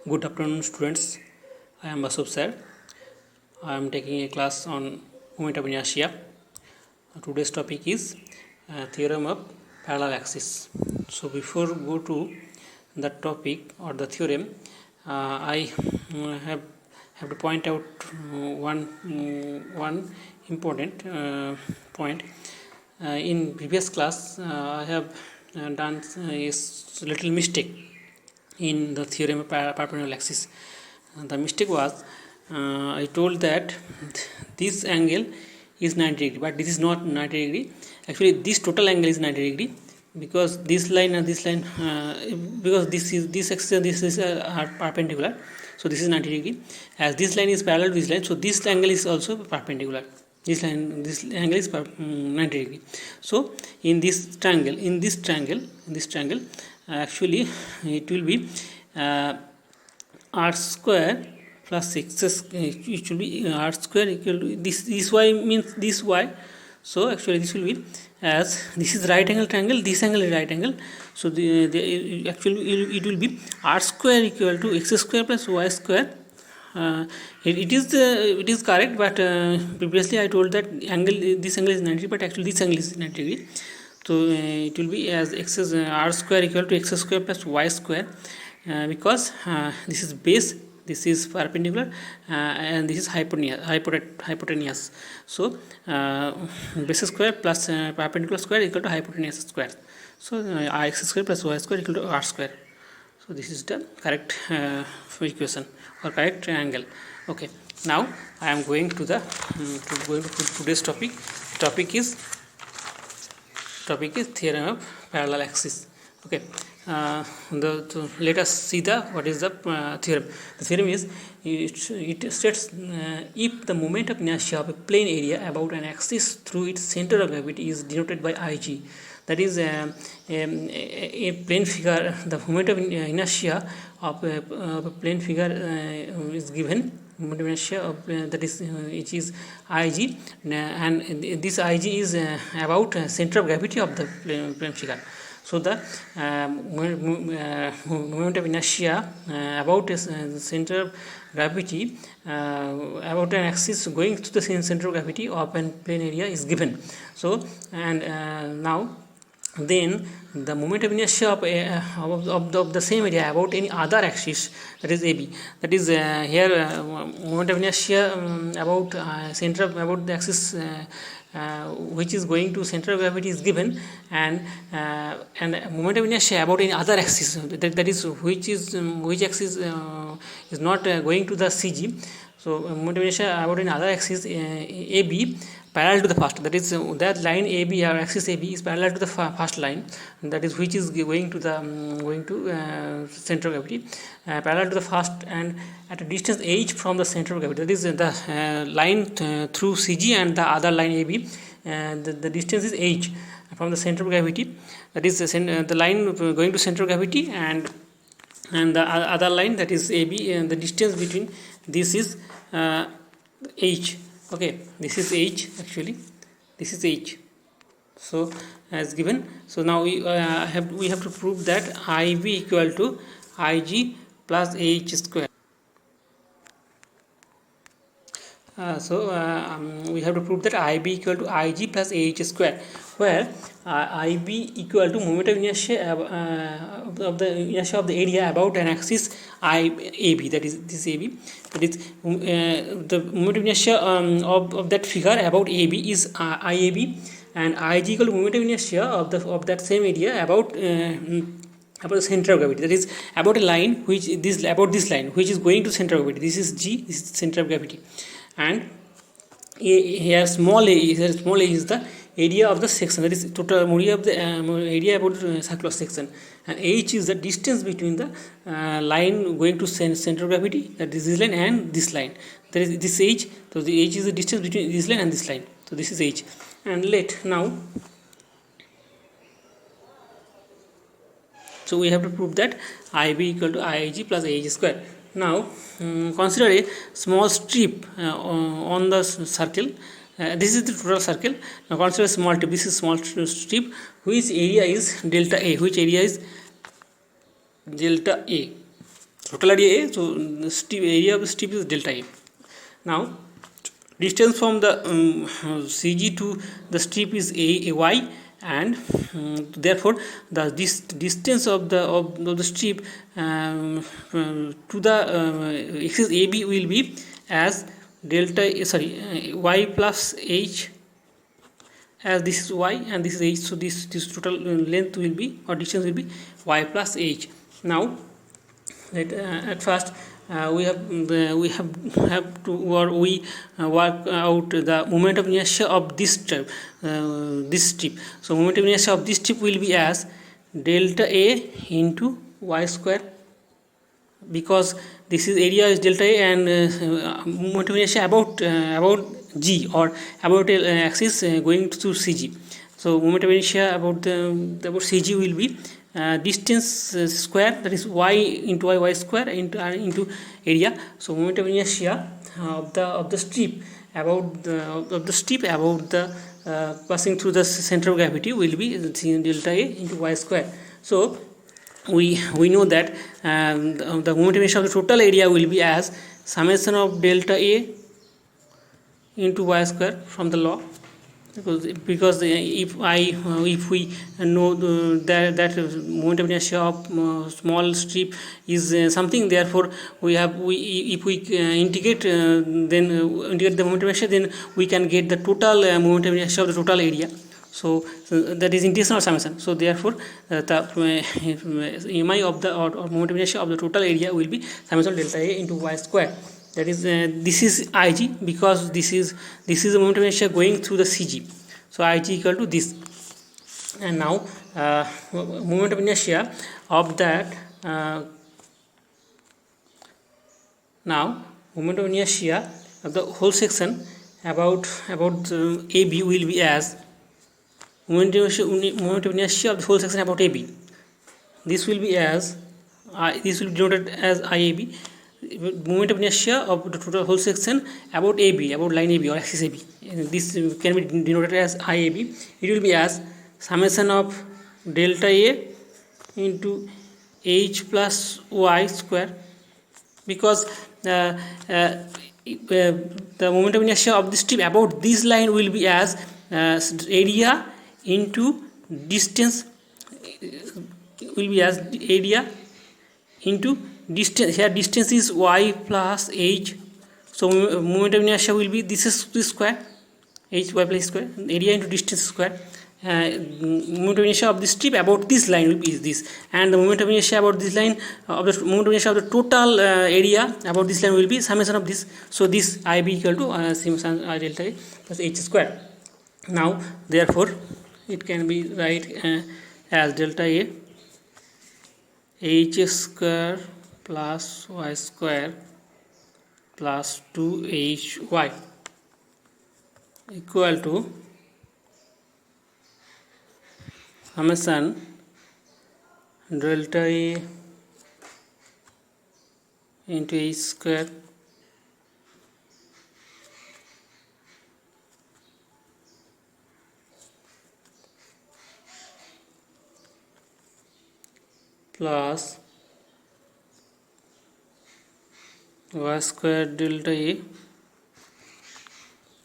Good afternoon, students. I am Basub sir. I am taking a class on moment of inertia. Today's topic is theorem of parallel axis. So before go to the topic or the theorem, I have to point out one important point. In previous class, I have done a little mistake in the theorem of perpendicular axis. The mistake was I told that this angle is 90 degree, but this is not 90 degree. Actually, this total angle is 90 degree because this line and this line, because this axis and this is are perpendicular. So this is 90 degree. As this line is parallel to this line, so this angle is also perpendicular. This angle is 90 degree. So in this triangle, actually it will be r square plus x it should be r square equal to this y means this y. So actually this will be, as this is right angle triangle, this angle is right angle, so actually it will be r square equal to x square plus y square. It is correct, but previously I told that this angle is 90, but actually this angle is 90 degree. So it will be as x is r square equal to x square plus y square, because this is base, this is perpendicular, and this is hypotenuse. So base square plus perpendicular square equal to hypotenuse square. So x square plus y square equal to r square. So this is the correct equation or correct angle. Okay, now I am going to today's topic. Topic is theorem of parallel axis. Okay, let us see what is the theorem. The theorem is, it states if the moment of inertia of a plane area about an axis through its center of gravity is denoted by Ig, that is a plane figure. The moment of inertia of a plane figure is given. Moment of inertia of that is which is Ig, and this Ig is about center of gravity of the plane figure. So the moment of inertia about center of gravity about an axis going to the center of gravity of a plane area is given. So and now then the moment of inertia of the same area about any other axis, that is AB, that is here moment of inertia about about the axis which is going to center of gravity is given, and moment of inertia about any other axis, that is which axis is not going to the CG. So moment of inertia about any other axis AB parallel to the first, that is that line AB or axis AB is parallel to the first line, that is which is going to center of gravity, parallel to the first and at a distance h from the center of gravity, that is the line through CG, and the other line AB, the distance is h from the center of gravity, that is the line going to center of gravity, and the other line, that is AB, and the distance between this is h. Okay, this is h, actually this is h. So as given, so now we have to prove that Ib equal to Ig plus h square. We have to prove that Ib equal to Ig plus h square, where Ib equal to moment of inertia of the inertia of the area about an axis AB, that is this AB, that is the moment of inertia of that figure about AB is IAB, and Ig equal to moment of inertia of that same area about the center of gravity, that is about a line which this line which is going to center of gravity. This is G, this is center of gravity, and here small a is the area of the section, that is total area of the area about circular section, and h is the distance between the line going to center of gravity, that is this line and this line, that is this h. So the h is the distance between this line and this line, so this is h. And so we have to prove that Ib equal to Ig plus h square. Now consider a small strip on the circle. This is the total circle. Now consider a small strip. This is small strip which area is delta A. total area A, so the area of the strip is delta A. Now distance from the CG to the strip is a y, and therefore this distance of the strip to the axis AB will be as delta y plus h, as this is y and this is h, so this total length will be, or distance will be, y plus h. Now at first we have to, or we work out the moment of inertia of this strip. So moment of inertia of this strip will be as delta A into y square, because this is area is delta A, and moment of inertia about G, or about axis going to CG. So moment of inertia about CG will be distance square, that is y into y square into area. So moment of inertia of the strip about the passing through the center of gravity will be delta A into y square. So we know that the moment of inertia of the total area will be as summation of delta A into y square from the law, because if we know that moment of inertia of small strip is something, therefore if we integrate integrate the moment of inertia, then we can get the total moment of inertia of the total area. So that is integration or summation. So therefore the mi of the, or moment of inertia of the total area will be summation delta A into y square. That is this is Ig, because this is the moment of inertia going through the CG. So Ig equal to this. And now moment of inertia of that now moment of inertia of the whole section about AB will be as moment of inertia of the whole section about AB. This will be as this will be denoted as IAB. Moment of inertia of the total whole section about AB, about line AB or axis AB. This can be denoted as IAB. It will be as summation of delta A into h plus y square, because the moment of inertia of the strip about this line will be as area into distance, will be as area into distance. Here distance is y plus h, so moment of inertia will be this is this square, h y plus square, area into distance square. Moment of inertia of the strip about this line will be this, and the moment of inertia about this line of the moment of inertia of the total area about this line will be summation of this. So this IB equal to summation delta A plus h square. Now therefore it can be write as delta A h square plus y square plus 2hy equal to summation delta A into h square plus y square delta A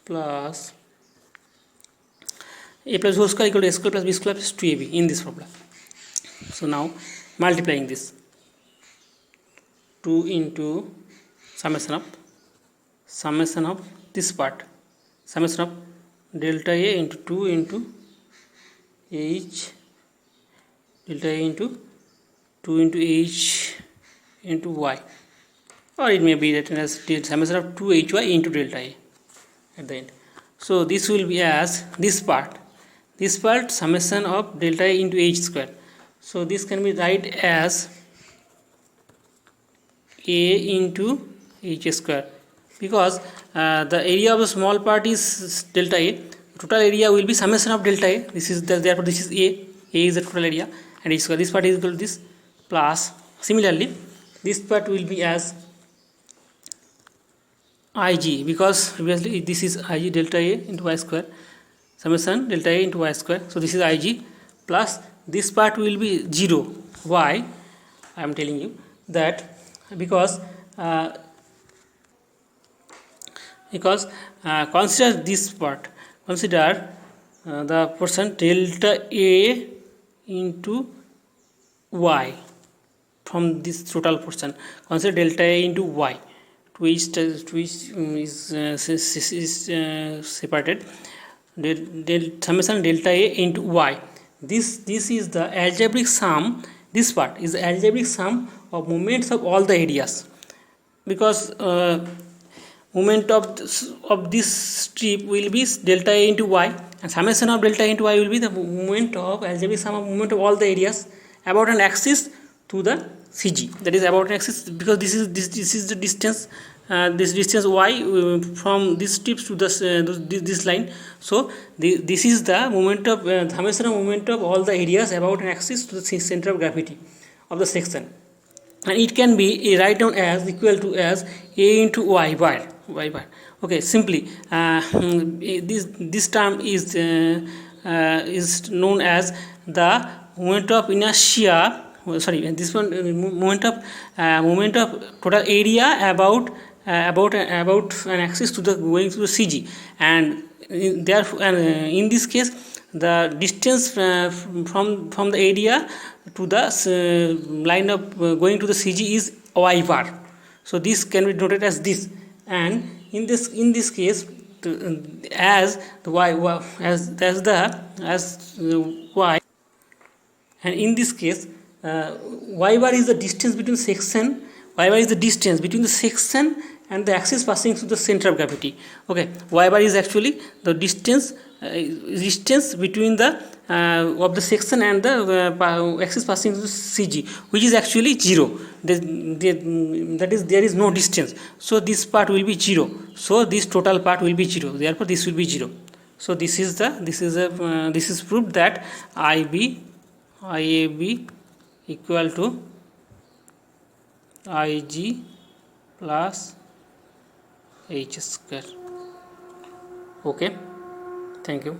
plus a plus whole square equal to a square plus b square plus 2ab in this formula. So now multiplying this 2 into summation of this part, summation of delta A into 2 into h delta A into 2 into h into y, or it may be written as summation of 2hy into delta A at the end. So this will be as this part summation of delta A into h square. So this can be write as A into h square, because the area of the small part is delta A, total area will be summation of delta A. This is therefore this is A is the total area, and h square, this part is equal to this, plus similarly this part will be as Ig, because previously this is Ig delta A into y square, summation delta A into y square. So this is Ig, plus this part will be 0. Why? I am telling you that because consider this part, consider the portion delta A into y from this total portion. Consider delta A into y, which is separated. Summation delta A into y. This is the algebraic sum. This part is the algebraic sum of moments of all the areas, because moment of this strip will be delta A into y, and summation of delta A into y will be the moment of algebraic sum of moment of all the areas about an axis to the CG. That is about an axis, because this is the distance, this distance y from this strips to this line. So this is the moment of summation of moment of all the areas about an axis to the center of gravity of the section, and it can be write down as equal to as A into y bar. Okay, simply this term is known as the moment of inertia. Sorry, this one moment of total area about an axis to the going through the CG, and therefore in this case the distance from the area to the line of going to the CG is y bar. So this can be noted as this, and in this case as the y as y, and in this case y bar is the distance between section, y bar is the distance between the section and the axis passing through the center of gravity. Okay, y bar is actually the distance between the of the section and the axis passing through CG, which is actually 0. That is, there is no distance, so this part will be 0. So this total part will be 0. Therefore, this will be 0. So this is proved that IAB equal to IG plus H square. Okay, thank you.